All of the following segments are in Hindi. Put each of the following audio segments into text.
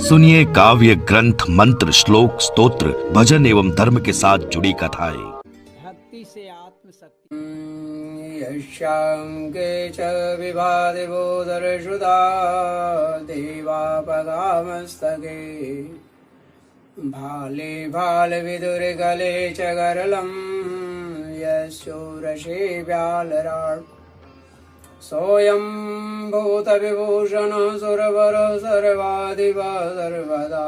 सुनिए काव्य ग्रंथ, मंत्र, श्लोक, स्तोत्र, भजन एवं धर्म के साथ जुड़ी कथाएं। भक्ति से आत्मशक्ति। यस्यांगे च विभाति बोधरश्रुता देवापगामस्तके भाले भालविदुर्गले च गरलं यस्योरसे व्यालराट् सोऽयं भूतविभूषण सुरवर सर्वाधिपः सर्वदा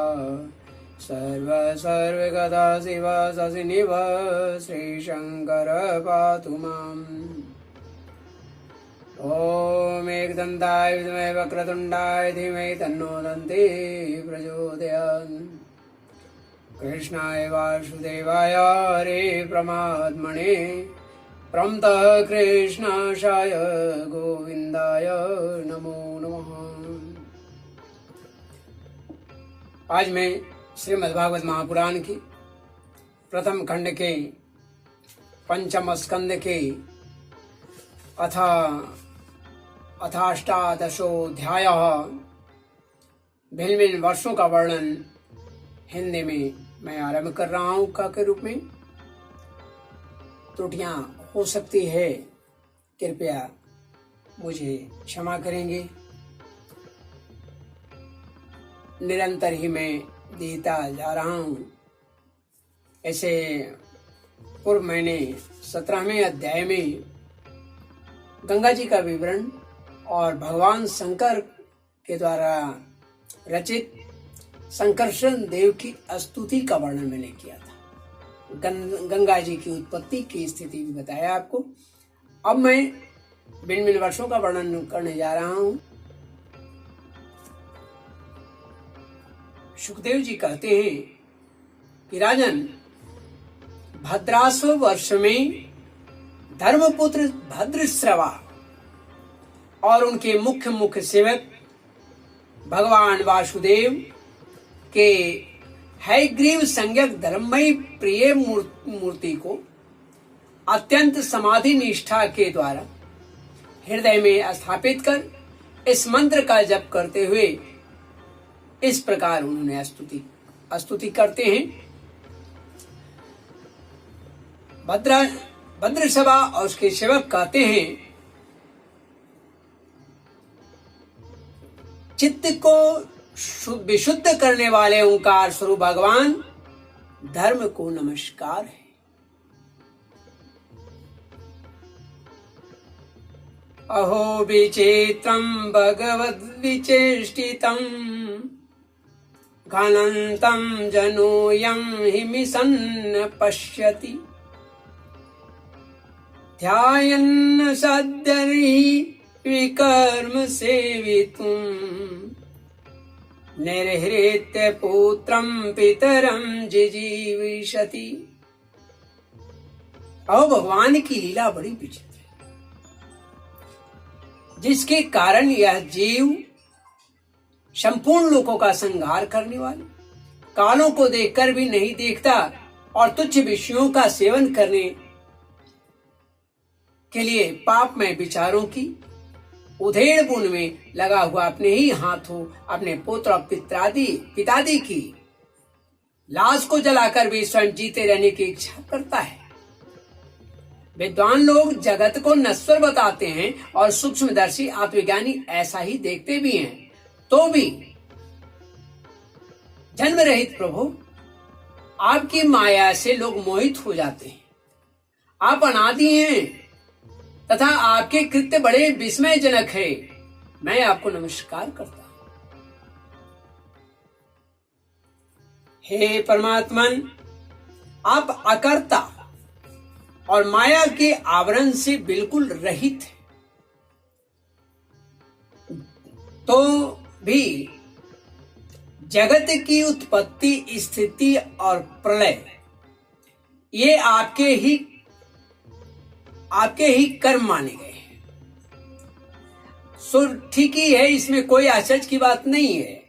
सर्वगदा शिव शशिनिभ श्रीशंकर पातु माम्। ॐ एकदन्ताय विद्महे वक्रतुण्डाय धीमहि तन्नो दन्ती प्रचोदयात्। कृष्णाय वासुदेवाय हरे परमात्मने प्रणतः कृष्णाशाय गोविन्दाय नमो नमः। आज मैं श्रीमद्भागवत महापुराण की प्रथम खंड के पंचम स्कंद के अथाष्टादशोऽध्याय भिन्न भिन्न वर्षों का वर्णन हिंदी में मैं आरंभ कर रहा हूँ का के रूप में। त्रुटियां हो सकती है, कृपया मुझे क्षमा करेंगे। निरंतर ही मैं देता जा रहा हूँ। ऐसे पूर्व मैंने 17वें अध्याय में गंगा जी का विवरण और भगवान शंकर के द्वारा रचित संकर्षण देव की स्तुति का वर्णन मैंने किया था। गंगा जी की उत्पत्ति की स्थिति भी बताया आपको। अब मैं भिन्न भिन्न वर्षों का वर्णन करने जा रहा हूं। सुखदेव जी कहते हैं कि राजन, भद्रासव वर्ष में धर्मपुत्र भद्रश्रवा और उनके मुख्य सेवक भगवान वासुदेव के हयग्रीव संज्ञक धर्ममयी प्रिय मूर्ति को अत्यंत समाधि निष्ठा के द्वारा हृदय में स्थापित कर इस मंत्र का जप करते हुए इस प्रकार उन्होंने स्तुति करते हैं। भद्रसभा और उसके सेवक कहते हैं, चित्त को विशुद्ध करने वाले ओंकार स्वरूप भगवान धर्म को नमस्कार है। अहो विचित्रं भगवद्विचेष्टितं घनन्तं जनोऽयं हिमिसन्न पश्यति ध्यायन् सद्यर्हि विकर्म सेवितुम् निर्हृत्य पुत्रं पितरं जिजीविषति। और भगवान की लीला बड़ी विचित्र है, जिसके कारण यह जीव संपूर्ण लोकों का संहार करने वाले, कालों को देखकर भी नहीं देखता और तुच्छ विषयों का सेवन करने के लिए पापमय विचारों की उधेड़ बुन में लगा हुआ अपने ही हाथों अपने पुत्र और पितादी की लाश को जलाकर भी स्वयं जीते रहने की इच्छा करता है। विद्वान लोग जगत को नश्वर बताते हैं और सूक्ष्मदर्शी आत्मज्ञानी ऐसा ही देखते भी हैं, तो भी जन्म रहित प्रभु आपकी माया से लोग मोहित हो जाते हैं। आप अनादि हैं तथा आपके कृत्य बड़े विस्मयजनक है। मैं आपको नमस्कार करता हूं। हे परमात्मन, आप अकर्ता और माया के आवरण से बिल्कुल रहित है, तो भी जगत की उत्पत्ति, स्थिति और प्रलय ये आपके ही कर्म माने गए हैं। सो ठीक ही है, इसमें कोई आश्चर्य की बात नहीं है,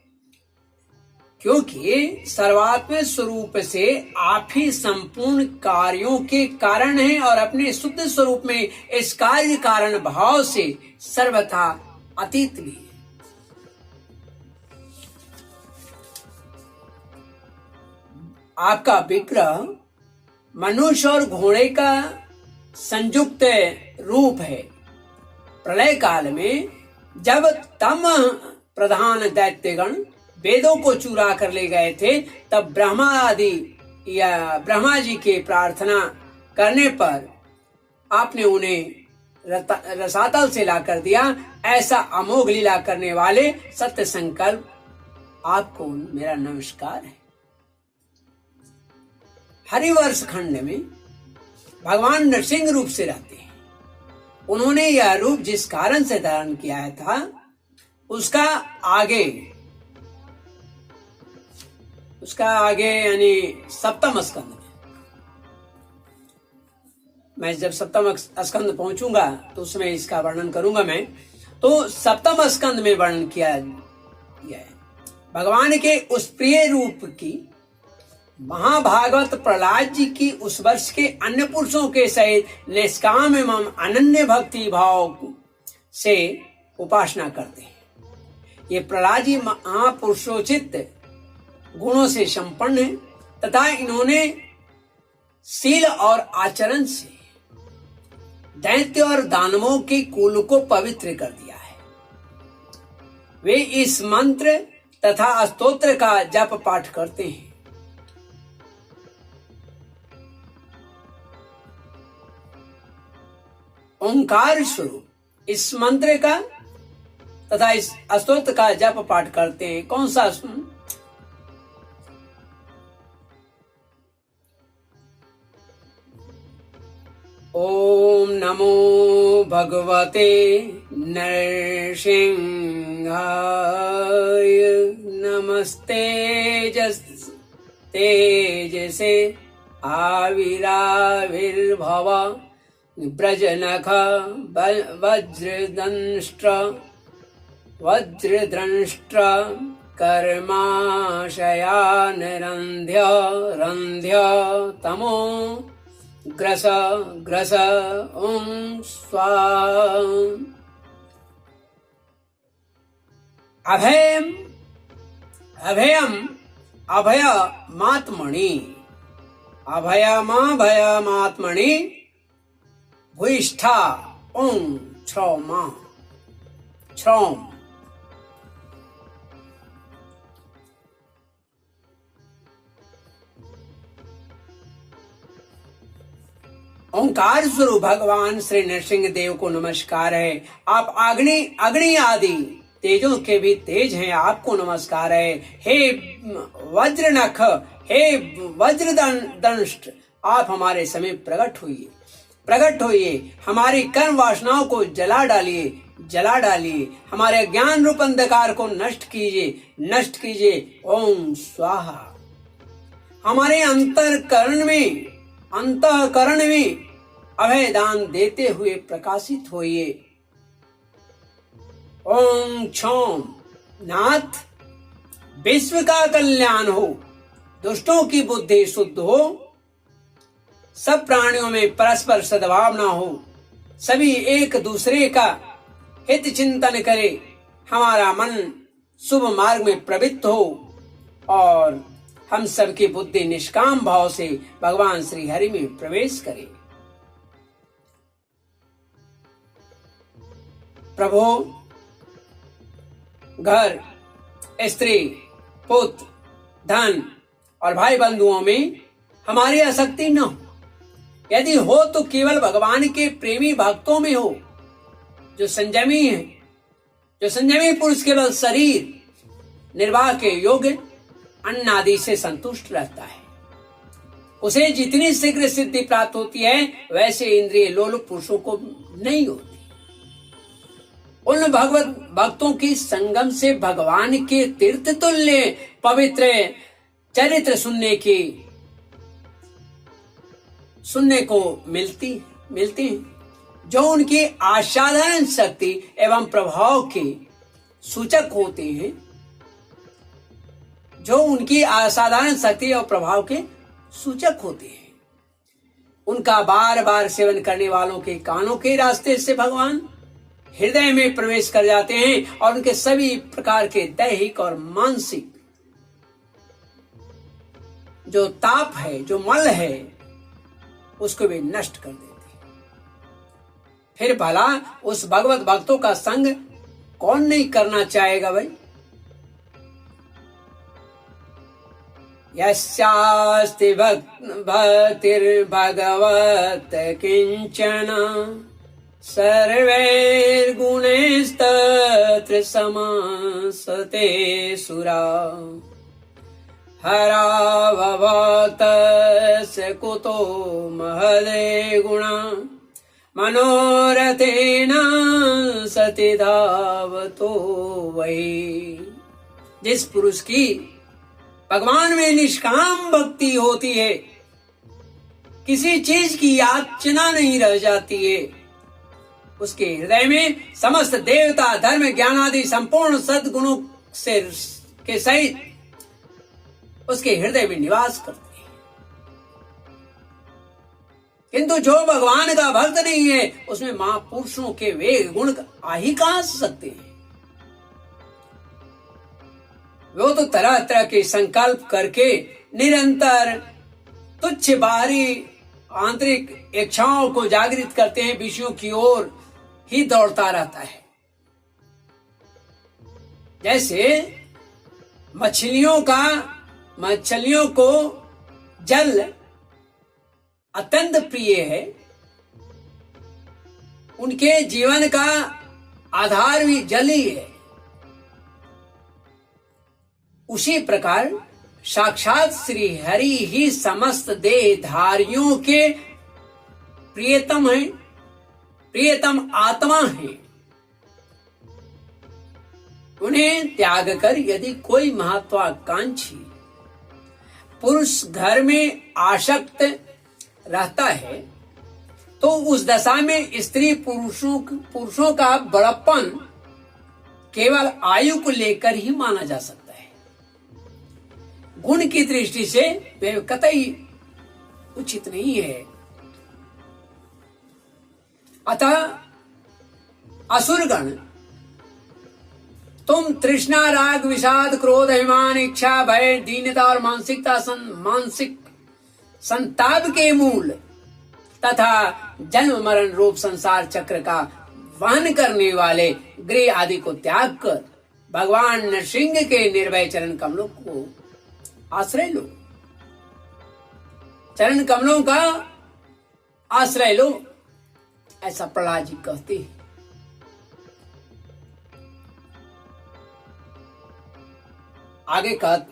क्योंकि सर्वात्म स्वरूप से आप ही संपूर्ण कार्यों के कारण हैं और अपने शुद्ध स्वरूप में इस कार्य कारण भाव से सर्वथा अतीत भी है। आपका विग्रह मनुष्य और घोड़े का संयुक्त रूप है। प्रलय काल में जब तम प्रधान दैत्यगण वेदों को चुरा कर ले गए थे, तब ब्रह्मा जी के प्रार्थना करने पर आपने उन्हें रसातल से ला कर दिया। ऐसा अमोघ लीला करने वाले सत्य संकल्प आपको मेरा नमस्कार है। हरिवर्ष खंड में भगवान नरसिंह रूप से रहते हैं। उन्होंने यह रूप जिस कारण से धारण किया था, उसका आगे यानी सप्तम स्कंद में, मैं जब सप्तम स्कंद पहुंचूंगा तो उसमें इसका वर्णन करूंगा मैं। तो सप्तम स्कंद में वर्णन किया गया है भगवान के उस प्रिय रूप की महाभागवत प्रहलाद जी की उस वर्ष के अन्य पुरुषों के सहित निष्काम एवं अनन्य भक्ति भाव से उपासना करते हैं। ये प्रहलाद जी महापुरुषोचित गुणों से संपन्न है तथा इन्होंने शील और आचरण से दैत्य और दानवों के कुल को पवित्र कर दिया है। वे इस मंत्र तथा स्तोत्र का जप पाठ करते हैं। ओंकार स्वरूप इस मंत्र का तथा इस स्तोत्र का जप पाठ करते हैं। कौन सा? ओम नमो भगवते नरसिंहाय नमस्ते तेजसे आविराविर्भव ब्रजनख वज्रद्रंष्ट्र कर्माशयान रंध्य तमो ग्रस ओं स्वाम। अभयम अभयमात्मनि भूयिष्ठा ओं क्षौम। ओंकार स्वरूप भगवान श्री नरसिंह देव को नमस्कार है। आप अग्नि आदि तेजों के भी तेज हैं, आपको नमस्कार है। हे वज्रनख, हे वज्रदंष्ट, आप हमारे समीप प्रकट होइए, हमारी कर्म वासनाओं को जला डालिए, हमारे ज्ञान रूप अंधकार को नष्ट कीजिए। ओम स्वाहा। हमारे अंतःकरण में अभय दान देते हुए प्रकाशित होइए। ओम क्षौम। नाथ, विश्व का कल्याण हो, दुष्टों की बुद्धि शुद्ध हो, सब प्राणियों में परस्पर सद्भावना हो, सभी एक दूसरे का हित चिंतन करे, हमारा मन शुभ मार्ग में प्रवृत्त हो और हम सबकी बुद्धि निष्काम भाव से भगवान श्री हरि में प्रवेश करे। प्रभु, घर, स्त्री, पुत्र, धन और भाई बंधुओं में हमारी आसक्ति न हो। यदि हो तो केवल भगवान के प्रेमी भक्तों में हो, जो संयमी पुरुष केवल शरीर निर्वाह के योग्य अन्न आदि से संतुष्ट रहता है। उसे जितनी शीघ्र सिद्धि प्राप्त होती है, वैसे इंद्रिय लोलुप पुरुषों को नहीं होती। उन भगवत भक्तों की संगम से भगवान के तीर्थ तुल्य पवित्र चरित्र सुनने को मिलती है, जो उनकी असाधारण शक्ति एवं प्रभाव के सूचक होते हैं, उनका बार बार सेवन करने वालों के कानों के रास्ते से भगवान हृदय में प्रवेश कर जाते हैं और उनके सभी प्रकार के दैहिक और मानसिक जो ताप है, जो मल है, उसको भी नष्ट कर देती है। फिर भला उस भगवत भक्तों का संग कौन नहीं करना चाहेगा भाई। यस्यास्ति भक्तिर्भगवत् किंचन सर्वैर्गुणैस्तत्र समासते सुरा हरावतस्य कुतो महदे गुणा मनोरथेन सति धावतो वही। जिस पुरुष की भगवान में निष्काम भक्ति होती है, किसी चीज की याचना नहीं रह जाती है, उसके हृदय में समस्त देवता धर्म ज्ञान आदि संपूर्ण सद्गुणों से के सहित उसके हृदय में निवास करते हैं। किंतु जो भगवान का भक्त नहीं है, उसमें महापुरुषों के वे गुण आ ही कहां सकते हैं। वो तो तरह तरह के संकल्प करके निरंतर तुच्छ बाहरी आंतरिक इच्छाओं को जागृत करते हैं, विषयों की ओर ही दौड़ता रहता है। जैसे मछलियों को जल अत्यंत प्रिय है, उनके जीवन का आधार भी जल ही है। उसी प्रकार साक्षात श्री हरि ही समस्त देहधारियों के प्रियतम है, प्रियतम आत्मा है। उन्हें त्याग कर यदि कोई महत्वाकांक्षी पुरुष घर में आसक्त रहता है, तो उस दशा में स्त्री पुरुषों का बड़प्पन केवल आयु को लेकर ही माना जा सकता है। गुण की दृष्टि से वे कतई उचित नहीं है। अतः असुरगण, तुम तृष्णा राग विषाद क्रोध अभिमान इच्छा भय दीनता और मानसिक संताप के मूल तथा जन्म मरण रूप संसार चक्र का वहन करने वाले गृह आदि को त्याग कर भगवान नृसिंह के निर्भय चरण कमलों को आश्रय लो। चरण कमलों का आश्रय लो, ऐसा प्रहलाद जी कहते हैं। आगे का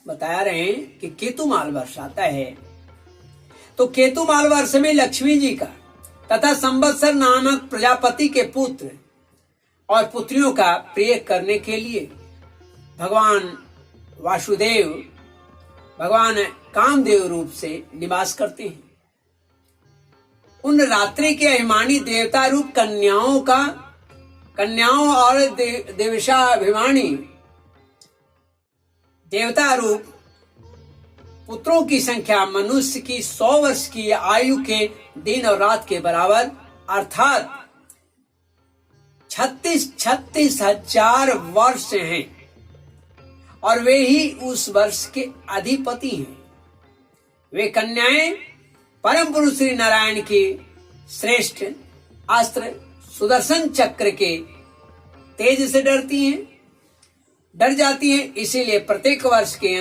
बता रहे हैं कि केतुमाल वर्ष आता है, तो केतुमाल वर्ष में लक्ष्मी जी का तथा संवत्सर नामक प्रजापति के पुत्र और पुत्रियों का प्रिय करने के लिए भगवान वासुदेव भगवान कामदेव रूप से निवास करते हैं। उन रात्रि के अभिमानी देवता रूप कन्याओं और देवशाभिमानी देवता रूप पुत्रों की संख्या मनुष्य की 100 वर्ष की आयु के दिन और रात के बराबर, अर्थात 36,000 वर्ष हैं, और वे ही उस वर्ष के अधिपति हैं। वे कन्याएं परम पुरुष श्री नारायण के श्रेष्ठ अस्त्र सुदर्शन चक्र के तेज से डर जाती हैं। इसीलिए प्रत्येक वर्ष के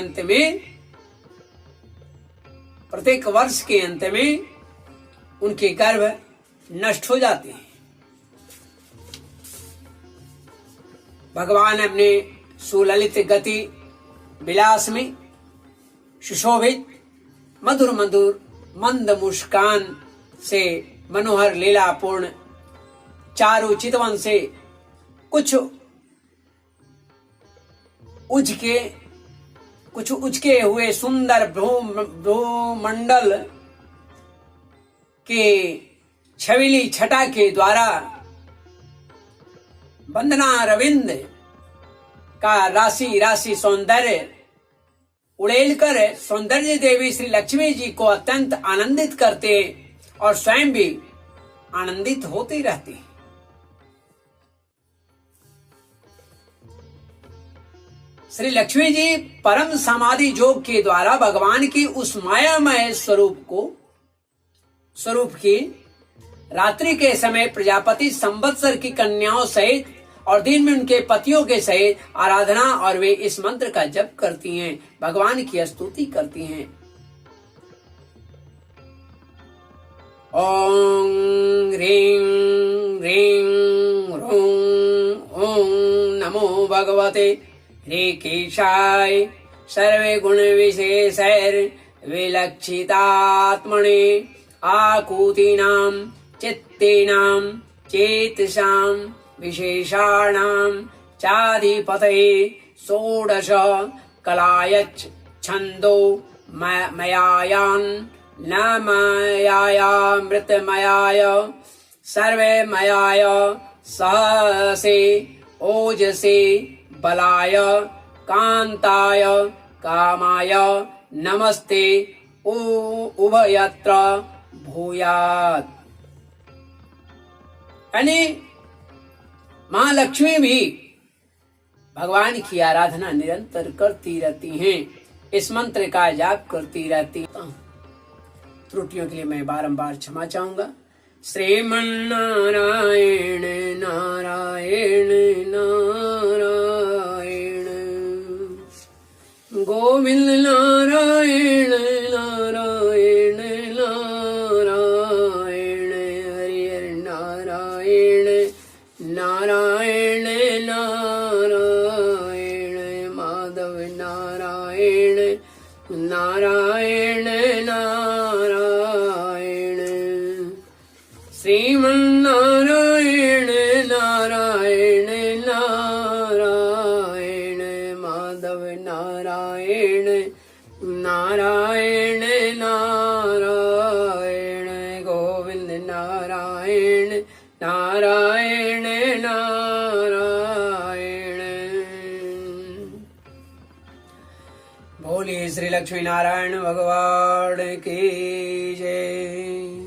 अंत में उनके गर्भ नष्ट हो जाते हैं। भगवान अपने सुललित गति विलास में सुशोभित मधुर मंद मुस्कान से मनोहर लीलापूर्ण चारु चितवन से कुछ उजके हुए सुंदर भ्रूमंडल के छविली छटा के द्वारा वंदना रविंद का राशि सौंदर्य उड़ेल कर सौंदर्य देवी श्री लक्ष्मी जी को अत्यंत आनंदित करते और स्वयं भी आनंदित होते रहते हैं। श्री लक्ष्मी जी परम समाधि योग के द्वारा भगवान की उस मायामय स्वरूप की रात्रि के समय प्रजापति संवत्सर की कन्याओं सहित और दिन में उनके पतियों के सहित आराधना और वे इस मंत्र का जप करती हैं, भगवान की स्तुति करती हैं। ओम ह्रीं ह्रीं ह्रूं ओम नमो भगवते ह्रीकेशाय सर्वे गुण विशेषैर् विलक्षितात्मने आकूतीनां चित्तेनां चेतसां विशेषाणां चाधिपतये षोडश कलायच् छन्दो मयायान् न मयायामृतमयाय सर्वे मयाय सहसे ओजसे बलाय कांताय कामाय नमस्ते उभयत्र भूयात्। यानी मां लक्ष्मी भी भगवान की आराधना निरंतर करती रहती हैं, इस मंत्र का जाप करती रहती। त्रुटियों के लिए मैं बारंबार क्षमा चाहूंगा। श्रीमन्नारायण नारायण नारायण गोविंद नारायण नारायण नारायण हरि हरि नारायण नारायण नारायण माधव नारायण नारायण नारायण श्रीमन्नारायण नारायण नारायण माधव नारायण नारायण नारायण गोविंद नारायण नारायण नारायण। बोलिए श्री लक्ष्मी नारायण भगवान की जय।